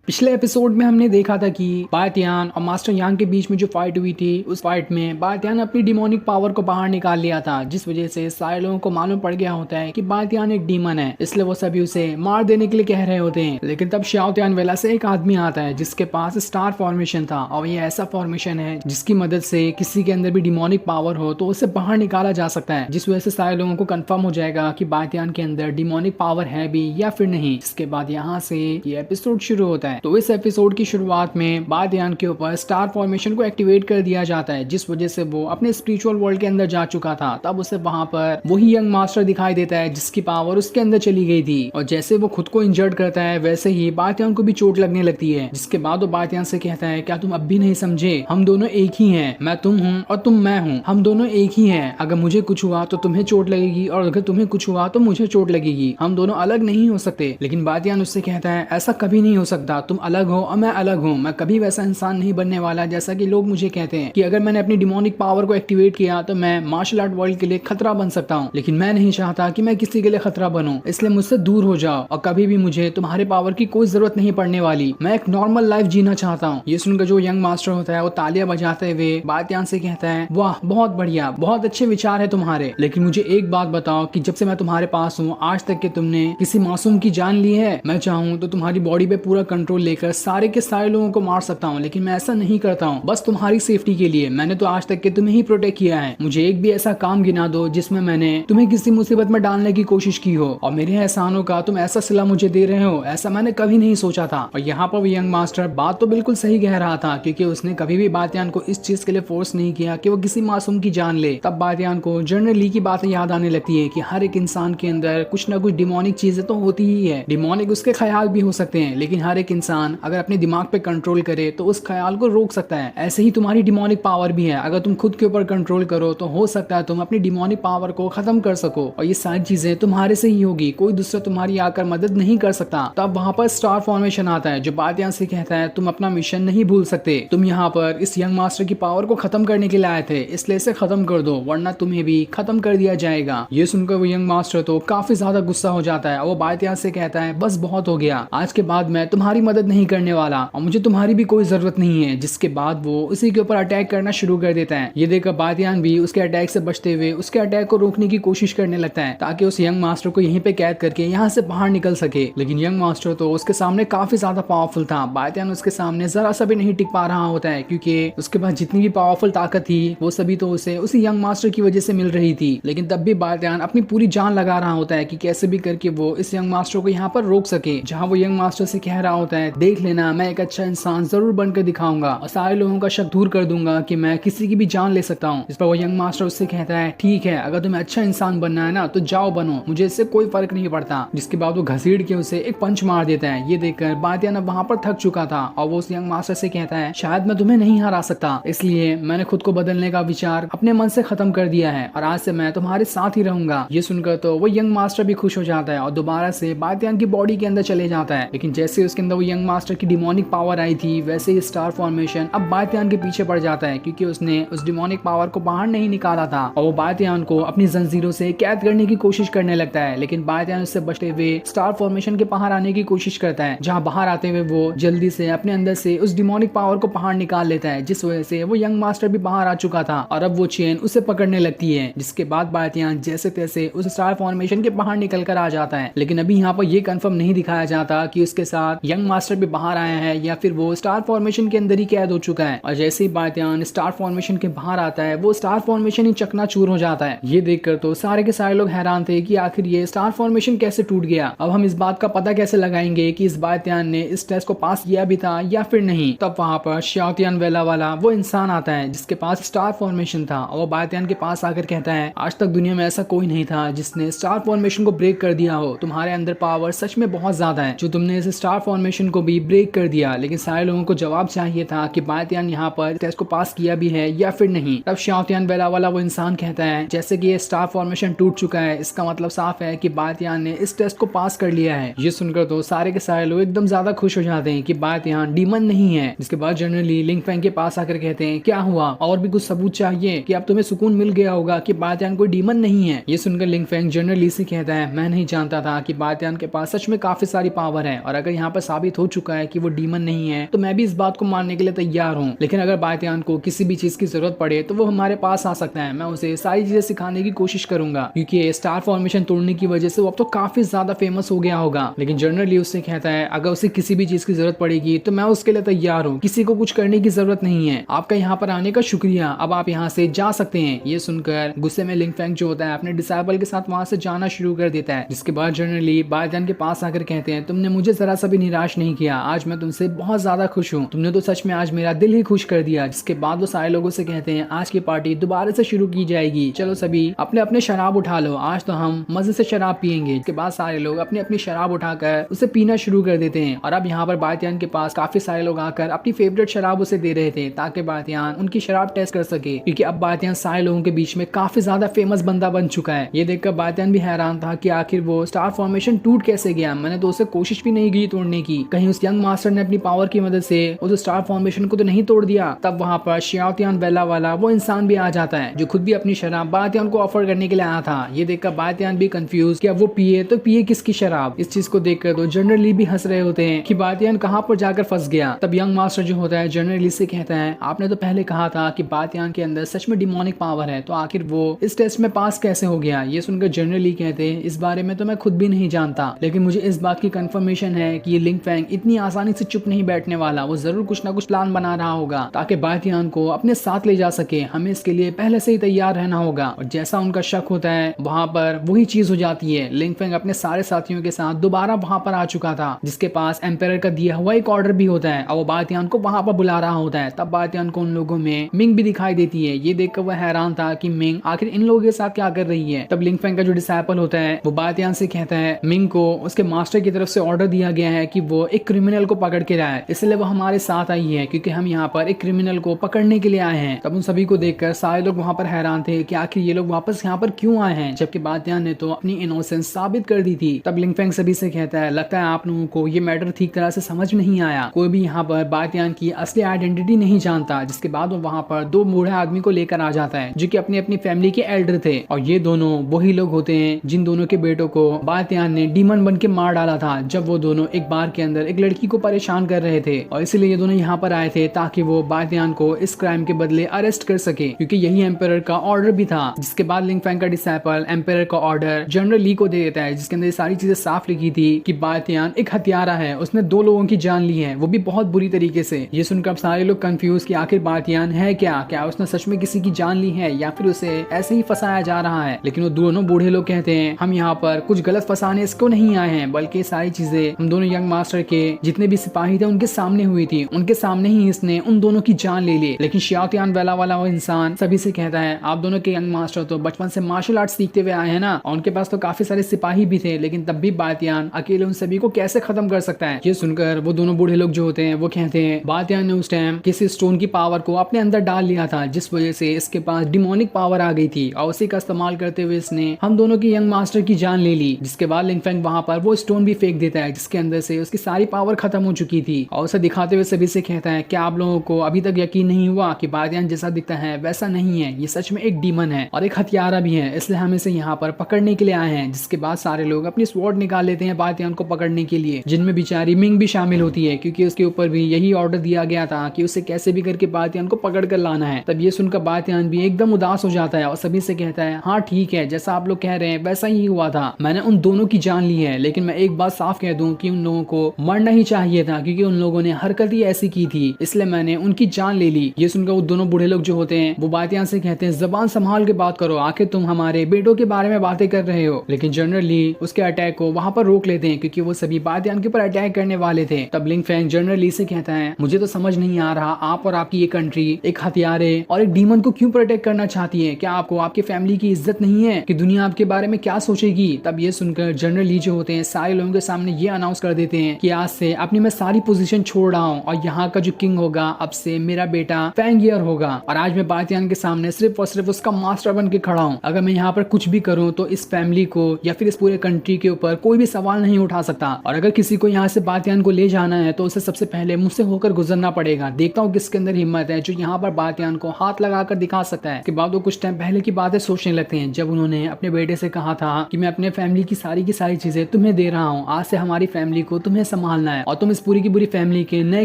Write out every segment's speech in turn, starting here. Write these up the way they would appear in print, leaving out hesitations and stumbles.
पिछले एपिसोड में हमने देखा था कि बायतियान और मास्टर यांग के बीच में जो फाइट हुई थी, उस फाइट में बायतियान ने अपनी डिमोनिक पावर को बाहर निकाल लिया था, जिस वजह से सारे लोगों को मालूम पड़ गया होता है कि बायतियान एक डीमन है। इसलिए वो सभी उसे मार देने के लिए कह रहे होते हैं। लेकिन तब शाओ तियान वेला से एक आदमी आता है जिसके पास स्टार फॉर्मेशन था, और ये ऐसा फॉर्मेशन है जिसकी मदद से किसी के अंदर भी डिमोनिक पावर हो तो उसे बाहर निकाला जा सकता है, जिस वजह से सारे लोगों को कंफर्म हो जाएगा कि बायतियान के अंदर डिमोनिक पावर है भी या फिर नहीं। इसके बाद यहाँ से ये एपिसोड शुरू होता है। तो इस एपिसोड की शुरुआत में बायतियान के ऊपर स्टार फॉर्मेशन को एक्टिवेट कर दिया जाता है, जिस वजह से वो अपने स्पिरिचुअल वर्ल्ड के अंदर जा चुका था। तब उसे वहां पर वही यंग मास्टर दिखाई देता है जिसकी पावर उसके अंदर चली गई थी, और जैसे वो खुद को इंजर्ड करता है वैसे ही बायतियान को भी चोट लगने लगती है। जिसके बाद वो बायतियान से कहता है, क्या तुम अब भी नहीं समझे? हम दोनों एक ही हैं, मैं तुम हूँ और तुम मैं हूँ, हम दोनों एक ही हैं। अगर मुझे कुछ हुआ तो तुम्हें चोट लगेगी, और अगर तुम्हें कुछ हुआ तो मुझे चोट लगेगी, हम दोनों अलग नहीं हो सकते। लेकिन बायतियान उससे कहता है, ऐसा कभी नहीं हो सकता, तुम अलग हो और मैं अलग हूँ। मैं कभी वैसा इंसान नहीं बनने वाला जैसा कि लोग मुझे कहते हैं कि अगर मैंने अपनी डिमोनिक पावर को एक्टिवेट किया तो मैं मार्शल आर्ट वर्ल्ड के लिए खतरा बन सकता हूँ। लेकिन मैं नहीं चाहता कि मैं किसी के लिए खतरा बनूं, इसलिए मुझसे दूर हो जाओ और कभी भी मुझे तुम्हारे पावर की कोई जरूरत नहीं पड़ने वाली। मैं एक नॉर्मल लाइफ जीना चाहता हूँ। ये सुनकर जो यंग मास्टर होता है वो तालियां बजाते हुए बायतियान से कहता है, वाह बहुत बढ़िया, बहुत अच्छे विचार है तुम्हारे, लेकिन मुझे एक बात बताओ कि जब से मैं तुम्हारे पास हूँ आज तक के तुमने किसी मासूम की जान ली है? मैं चाहूँ तो तुम्हारी बॉडी पे पूरा कंट्रोल लेकर सारे के सारे लोगों को मार सकता हूँ, लेकिन मैं ऐसा नहीं करता हूँ, बस तुम्हारी सेफ्टी के लिए। मैंने तो आज तक के तुम्हें ही प्रोटेक्ट किया है। मुझे एक भी ऐसा काम गिना दो जिसमें मैंने तुम्हें किसी मुसीबत में डालने की कोशिश की हो, और मेरे एहसानों का तुम ऐसा सिला मुझे दे रहे हो, ऐसा मैंने कभी नहीं सोचा था। और यहाँ पर यंग मास्टर बात तो बिल्कुल सही कह रहा था, क्योंकि उसने कभी भी बायतियान को इस चीज के लिए फोर्स नहीं किया कि वो किसी मासूम की जान ले। तब बायतियान को जनरल ली की बातें याद आने लगती है कि हर एक इंसान के अंदर कुछ ना कुछ डिमोनिक चीजें तो होती ही है। डिमोनिक उसके ख्याल भी हो सकते हैं, लेकिन हर एक इंसान अगर अपने दिमाग पे कंट्रोल करे तो उस ख्याल को रोक सकता है। ऐसे ही तुम्हारी डिमोनिक पावर भी है, अगर तुम खुद के ऊपर कंट्रोल करो तो हो सकता है तुम अपनी डिमोनिक पावर को खत्म कर सको, और ये सारी चीजें तुम्हारे से ही होगी, कोई दूसरा तुम्हारी आकर मदद नहीं कर सकता। तब वहां पर स्टार फॉर्मेशन आता है जो बायतियान से कहता है, तुम अपना मिशन नहीं भूल सकते, तुम यहाँ पर इस यंग मास्टर की पावर को खत्म करने के लिए आए थे, इसलिए इसे खत्म कर दो वरना तुम्हें भी खत्म कर दिया जाएगा। ये सुनकर वो यंग मास्टर तो काफी ज्यादा गुस्सा हो जाता है, और वो बायतियान से कहता है, बस बहुत हो गया, आज के बाद मैं तुम्हारी मदद नहीं करने वाला और मुझे तुम्हारी भी कोई जरूरत नहीं है। जिसके बाद वो उसी के ऊपर अटैक करना शुरू कर देता है। ये देखकर बायतियान भी उसके अटैक से बचते हुए उसके अटैक को रोकने की कोशिश करने लगता है, ताकि उस यंग मास्टर को यहीं पे कैद करके यहाँ से बाहर निकल सके। लेकिन यंग मास्टर तो उसके सामने काफी ज्यादा पावरफुल था। बायतियान उसके सामने जरा सा भी नहीं टिक पा रहा होता है, क्योंकि उसके पास जितनी भी पावरफुल ताकत थी वो सभी तो उसे उसी यंग मास्टर की वजह से मिल रही थी। लेकिन तब भी बायतियान अपनी पूरी जान लगा रहा होता है कि कैसे भी करके वो इस यंग मास्टर को यहाँ पर रोक सके। जहाँ वो यंग मास्टर से कह रहा होता है, देख लेना, मैं एक अच्छा इंसान जरूर बनकर दिखाऊंगा और सारे लोगों का शक दूर कर दूंगा कि मैं किसी की भी जान ले सकता हूँ। इस पर वो यंग मास्टर उससे कहता है, ठीक है, अगर तुम्हें अच्छा इंसान बनना है ना तो जाओ बनो, मुझे इससे कोई फर्क नहीं पड़ता। जिसके बाद वो घसीट के उसे एक पंच मार देता है। ये देखकर बायतियान अब वहां पर थक चुका था, और वो उस यंग मास्टर से कहता है, शायद मैं तुम्हें नहीं हरा सकता, इसलिए मैंने खुद को बदलने का विचार अपने मन से खत्म कर दिया है और आज से मैं तुम्हारे साथ ही रहूंगा। ये सुनकर तो वो यंग मास्टर भी खुश हो जाता है और दोबारा से बायतियान की बॉडी के अंदर चले जाता है। लेकिन जैसे उसके अंदर वो यंग मास्टर की डिमोनिक पावर आई थी, वैसे ही स्टार फॉर्मेशन अब बायतियान के पीछे पड़ जाता है, क्योंकि उसने उस डिमोनिक पावर को बाहर नहीं निकाला था, और वो बायतियान को अपनी जंजीरों से कैद करने की कोशिश करने लगता है। लेकिन बायतियान उससे बचते हुए स्टार फॉर्मेशन के बाहर आने की कोशिश करता है, जहाँ बाहर आते हुए वो जल्दी से अपने अंदर से उस डिमोनिक पावर को बाहर निकाल लेता है, जिस वजह से वो यंग मास्टर भी बाहर आ चुका था और अब वो चेन उसे पकड़ने लगती है। जिसके बाद बायतियान जैसे तैसे उस स्टार फॉर्मेशन के बाहर निकल कर आ जाता है। लेकिन अभी यहाँ पर ये कंफर्म नहीं दिखाया जाता कि उसके साथ यंग मास्टर भी बाहर आया है या फिर वो स्टार फॉर्मेशन के अंदर ही कैद हो चुका है। और जैसे ही बायतियान स्टार फॉर्मेशन के बाहर आता है, वो स्टार फॉर्मेशन ही चकनाचूर हो जाता है। ये देखकर तो सारे के सारे लोग हैरान थे कि आखिर ये स्टार फॉर्मेशन कैसे टूट गया। अब हम इस बात का पता कैसे लगाएंगे कि इस बायतियान ने इस टेस्ट को पास किया भी था या फिर नहीं। तब वहां पर शाओ तियान वेला वाला वो इंसान आता है जिसके पास स्टार फॉर्मेशन था, और वो बायतियान के पास आकर कहता है, आज तक दुनिया में ऐसा कोई नहीं था जिसने स्टार फॉर्मेशन को ब्रेक कर दिया हो। तुम्हारे अंदर पावर सच में बहुत ज्यादा है जो तुमने इस स्टार फॉर्मेशन को भी ब्रेक कर दिया। लेकिन सारे लोगों को जवाब चाहिए था कि बायतियान यहाँ पर टेस्ट को पास किया भी है या फिर नहीं। तब शाओ तियान वेला वाला वो इंसान कहता है, जैसे कि ये स्टार फॉर्मेशन टूट चुका है, इसका मतलब साफ है कि बायतियान ने इस टेस्ट को पास कर लिया है। ये सुनकर तो सारे के सारे लोग एकदम ज्यादा खुश हो जाते हैं कि बायतियान डीमन नहीं है। जिसके बाद जनरली लिंग फेंग के पास आकर कहते हैं, क्या हुआ, और भी कुछ सबूत चाहिए कि अब तुम्हें सुकून मिल गया होगा कि बायतियान कोई डीमन नहीं है। ये सुनकर लिंग फेंग जनरली से कहता है, मैं नहीं जानता था कि बायतियान के पास सच में काफी सारी पावर है, और अगर यहाँ पर साबित हो चुका है कि वो डीमन नहीं है, तो मैं भी इस बात को मानने के लिए तैयार हूँ। लेकिन अगर बायतियान को किसी भी चीज की जरूरत पड़े तो वो हमारे पास आ सकता है। मैं उसे सारी चीजें सिखाने की कोशिश करूंगा, क्योंकि स्टार फॉर्मेशन तोड़ने की वजह से वो अब तो काफी ज्यादा फेमस हो गया होगा। लेकिन जनरली उससे कहता है अगर उसे किसी भी चीज की जरूरत पड़ेगी तो मैं उसके लिए तैयार हूँ, किसी को कुछ करने की जरूरत नहीं है। आपका यहाँ पर आने का शुक्रिया, अब आप यहाँ से जा सकते हैं। ये सुनकर गुस्से में लिंग फेंग जो होता है अपने डिसाइबल के साथ वहां से जाना शुरू कर देता है। जिसके बाद जनरली बायतियान के पास आकर कहते हैं तुमने मुझे जरा सा भी निराश नहीं किया, आज मैं तुमसे बहुत ज्यादा खुश हूँ, तुमने तो सच में आज मेरा दिल ही खुश कर दिया। जिसके बाद वो सारे लोगों से कहते हैं आज की पार्टी दोबारा से शुरू की जाएगी, चलो सभी अपने अपने शराब उठा लो, आज तो हम मजे से शराब पियेंगे। इसके बाद सारे लोग अपनी अपनी शराब उठाकर उसे पीना शुरू कर देते हैं। और अब यहाँ पर बायतियान के पास काफी सारे लोग आकर अपनी फेवरेट शराब उसे दे रहे थे ताकि बायतियान उनकी शराब टेस्ट कर सके, क्योंकि अब बायतियान सारे लोगों के बीच में काफी ज्यादा फेमस बंदा बन चुका है। ये देखकर बायतियान भी हैरान था कि आखिर वो स्टार फॉर्मेशन टूट कैसे गया, मैंने तो उसे कोशिश भी नहीं की तोड़ने की, कहीं उस यंग मास्टर ने अपनी पावर की मदद से उस स्टार फॉर्मेशन को तो नहीं तोड़ दिया। तब वहाँ पर शियाओतियान बेला वाला वो इंसान भी आ जाता है जो खुद भी अपनी शराब बायतियान को ऑफर करने के लिए आया था। ये देखकर बायतियान भी कंफ्यूज कि अब वो पिए तो पिए किसकी शराब। इस चीज को देखकर तो जनरली भी हंस रहे होते हैं कि बायतियान कहाँ पर जाकर फंस गया। तब यंग मास्टर जो होता है जनरली से कहता है आपने तो पहले कहा था कि बायतियान के अंदर सच में डिमोनिक पावर है, तो आखिर वो इस टेस्ट में पास कैसे हो गया। ये सुनकर जनरली कहते हैं इस बारे में तो मैं खुद भी नहीं जानता, लेकिन मुझे इस बात की कंफर्मेशन है कि ये लिंग फेंग इतनी आसानी से चुप नहीं बैठने वाला, वो जरूर कुछ ना कुछ प्लान बना रहा होगा ताकि बायतियान को अपने साथ ले जा सके। हमें इसके लिए पहले से ही तैयार रहना होगा। और जैसा उनका शक होता है वहाँ पर वही चीज हो जाती है। लिंग फेंग अपने सारे साथियों के साथ दोबारा वहाँ पर आ चुका था, जिसके पास एम्पायर का दिया हुआ एक ऑर्डर भी होता है और वो बायतियान को वहाँ पर बुला रहा होता है। तब बायतियान को उन लोगों में मिंग भी दिखाई देती है। ये देखकर वह हैरान था कि मिंग आखिर इन लोगों के साथ क्या कर रही है। तब लिंग फेंग का जो डिसाइपल होता है वो बायतियान से कहता है मिंग को उसके मास्टर की तरफ से ऑर्डर दिया गया है कि वो एक क्रिमिनल को पकड़ के लाए, इसलिए वो हमारे साथ आई है क्योंकि हम यहाँ पर एक क्रिमिनल को पकड़ने के लिए आए हैं। तब उन सभी को देखकर सारे लोग वहाँ पर हैरान थे कि आखिर ये लोग वापस यहाँ पर क्यों आए हैं, जबकि बायतियान ने तो अपनी इनोसेंस साबित कर दी थी। तब लिंग फेंग सभी से कहता है लगता है आप लोगों को ये मैटर ठीक तरह से समझ नहीं आया, कोई भी यहाँ पर बायतियान की असली आइडेंटिटी नहीं जानता। जिसके बाद वो वहाँ पर दो बूढ़े आदमी को लेकर आ जाता है जो कि अपनी अपनी फैमिली के एल्डर थे, और ये दोनों वही लोग होते हैं जिन दोनों के बेटों को बायतियान ने डीमन बन के मार डाला था जब वो दोनों एक बार के अंदर एक लड़की को परेशान कर रहे थे। और इसलिए ये दोनों यहाँ पर आए थे ताकि वो बायतियान को इस क्राइम के बदले अरेस्ट कर सके, क्योंकि यही एम्पायर का ऑर्डर भी था। जिसके बाद लिंग फेंग का डिसाइपल एम्पायर का ऑर्डर जनरल ली को दे देता है, जिसके अंदर सारी चीजें साफ लिखी थी कि बायतियान एक हत्यारा है, उसने 2 लोगों की जान ली है, वो भी बहुत बुरी तरीके से। ये सुनकर सारे लोग कंफ्यूज कि आखिर बायतियान है क्या उसने सच में किसी की जान ली है या फिर उसे ऐसे ही फंसाया जा रहा है। लेकिन वो दोनों बूढ़े लोग कहते हैं हम यहाँ पर कुछ गलत फंसाने इसको नहीं आए हैं, बल्कि सारी चीजें हम दोनों यंग मास्टर के जितने भी सिपाही थे उनके सामने हुई थी, उनके सामने ही इसने उन दोनों की जान ले ली। लेकिन शियाओतियान वेला वाला वो इंसान सभी से कहता है आप दोनों के यंग मास्टर तो बचपन से मार्शल आर्ट सीखते हुए आए हैं ना, और उनके पास तो काफी सारे सिपाही भी थे, लेकिन तब भी बायतियान अकेले उन सभी को कैसे खत्म कर सकता है। ये सुनकर वो दोनों बूढ़े लोग जो होते हैं वो कहते हैं बायतियान ने उस टाइम किसी स्टोन की पावर को अपने अंदर डाल लिया था, जिस वजह से इसके पास डिमोनिक पावर आ गई थी, और उसी का इस्तेमाल करते हुए इसने हम दोनों की यंग मास्टर की जान ले ली। जिसके बाद लिंग फेंग वहां पर वो स्टोन भी फेंक देता है जिसके अंदर से उसकी सारी पावर खत्म हो चुकी थी, और उसे दिखाते हुए सभी से कहता है क्या आप लोगों को अभी तक यकीन नहीं हुआ कि बायतियान जैसा दिखता है वैसा नहीं है, ये सच में एक डीमन है और एक हथियारा भी है, इसलिए हम इसे यहाँ पर पकड़ने के लिए आए हैं। जिसके बाद सारे लोग अपनी स्वॉर्ड निकाल लेते हैं बायतियान को पकड़ने के लिए, जिनमें बेचारी मिंग भी शामिल होती है क्योंकि उसके ऊपर भी यही ऑर्डर दिया गया था कि उसे कैसे भी करके बायतियान को पकड़ कर लाना है। तब ये सुनकर बायतियान भी एकदम उदास हो जाता है और सभी से कहता है हाँ ठीक है, जैसा आप लोग कह रहे हैं वैसा ही हुआ था, मैंने उन दोनों की जान ली है, लेकिन मैं एक बात साफ कह दूं कि उन लोगों को मरना ही चाहिए था क्योंकि उन लोगों ने हरकत ही ऐसी की थी, इसलिए मैंने उनकी जान ले ली। ये सुनकर वो दोनों बूढ़े लोग जो होते हैं वो बायतियान से कहते हैं जबान संभाल के बात करो, आखिर तुम हमारे बेटों के बारे में बातें कर रहे हो। लेकिन जनरली उसके अटैक को वहां पर रोक लेते हैं क्योंकि वो सभी बायतियान के ऊपर अटैक करने वाले थे। तब लिंग फेंग जनरली से कहता है मुझे तो समझ नहीं आ रहा आप और आपकी ये कंट्री एक हथियारे और एक डीमन को क्यों प्रोटेक्ट करना चाहती है, क्या आपको आपके फैमिली की इज्जत नहीं है कि दुनिया आपके बारे में क्या सोचेगी। तब ये सुनकर जनरली जो होते हैं सारे लोगों के सामने ये अनाउंस कर देते हैं कि आज से अपनी मैं सारी पोजीशन छोड़ रहा हूँ और यहाँ का जो किंग होगा अब से मेरा बेटा फेंगियर होगा, और आज मैं बायतियान के सामने सिर्फ और सिर्फ उसका मास्टर बन के खड़ा हूँ। अगर मैं यहाँ पर कुछ भी करूँ तो इस फैमिली को या फिर इस पूरे कंट्री के ऊपर कोई भी सवाल नहीं उठा सकता, और अगर किसी को यहाँ से बायतियान को ले जाना है तो उसे सबसे पहले मुझसे होकर गुजरना पड़ेगा। देखता हूँ किसके अंदर हिम्मत है जो यहाँ पर बायतियान को हाथ लगाकर दिखा सकता है। के बाद वो कुछ टाइम पहले की बातें सोचने लगते हैं जब उन्होंने अपने बेटे से कहा था कि मैं अपने फैमिली की सारी चीजें तुम्हें दे रहा हूँ, आज से हमारी फैमिली को तुम्हें संभालना है और तुम इस पूरी की पूरी फैमिली के नए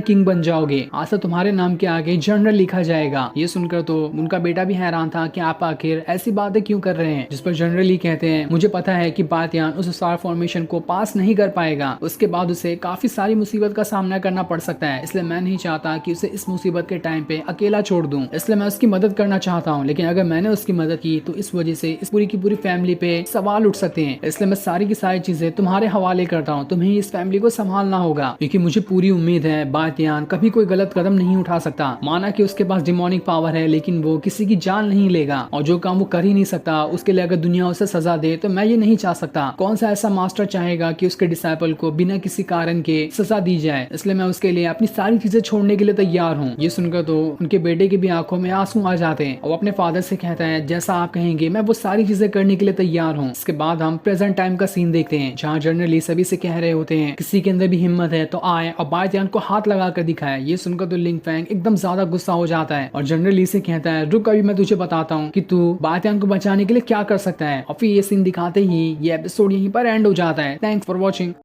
किंग बन जाओगे। आज से तुम्हारे नाम के आगे जनरल लिखा जाएगा। ये सुनकर तो उनका बेटा भी हैरान था कि आप आखिर ऐसी बातें क्यों कर रहे हैं। जिस पर जनरल ली कहते हैं, मुझे पता है कि बातियान उस स्टार फॉर्मेशन को पास नहीं कर पाएगा, उसके बाद उसे काफी सारी मुसीबत का सामना करना पड़ सकता है, इसलिए मैं नहीं चाहता कि उसे इस मुसीबत के टाइम पे अकेला छोड़ दूं, इसलिए मैं उसकी मदद करना चाहता हूं। लेकिन अगर मैंने उसकी मदद की तो इस वजह से इस पूरी की पूरी फैमिली पे सवाल उठ सकते हैं, इसलिए मैं सारी की सारी चीजें तुम्हारे हवाले करता हूँ। तुम्हें इस फैमिली को संभालना होगा, क्योंकि मुझे पूरी उम्मीद है बातियान कभी कोई गलत कदम नहीं उठा सकता। माना कि उसके पास डिमोनिक पावर है, लेकिन वो किसी की जान नहीं लेगा और जो काम वो कर ही नहीं सकता उसके लिए अगर दुनिया उसे सजा दे तो मैं ये नहीं चाह सकता। कौन सा ऐसा मास्टर चाहेगा कि उसके डिसाइपल को बिना किसी कारण के सजा दी जाए, इसलिए मैं उसके लिए अपनी सारी चीजें छोड़ने के लिए तैयार हूँ। ये सुनकर तो उनके बेटे की भी आंखों में आंसू आ जाते हैं और अपने फादर से कहता है, जैसा आप कहेंगे मैं वो सारी चीजें करने के लिए तैयार हूँ। इसके बाद हम प्रेजेंट टाइम का सीन देखते हैं, जहाँ जनरली सभी से कह रहे होते हैं किसी के अंदर भी हिम्मत है तो आए और बातियान को हाथ लगा कर दिखाए। ये सुनकर तो लिंग फैंग एकदम ज्यादा गुस्सा हो जाता है और जनरली से कहता है, रुक अभी मैं तुझे बताता हूँ कि तू बातियान को बचाने के लिए क्या कर सकता है। और फिर ये सीन दिखाते ही ये एपिसोड यहीं पर एंड हो जाता है। Thanks for watching.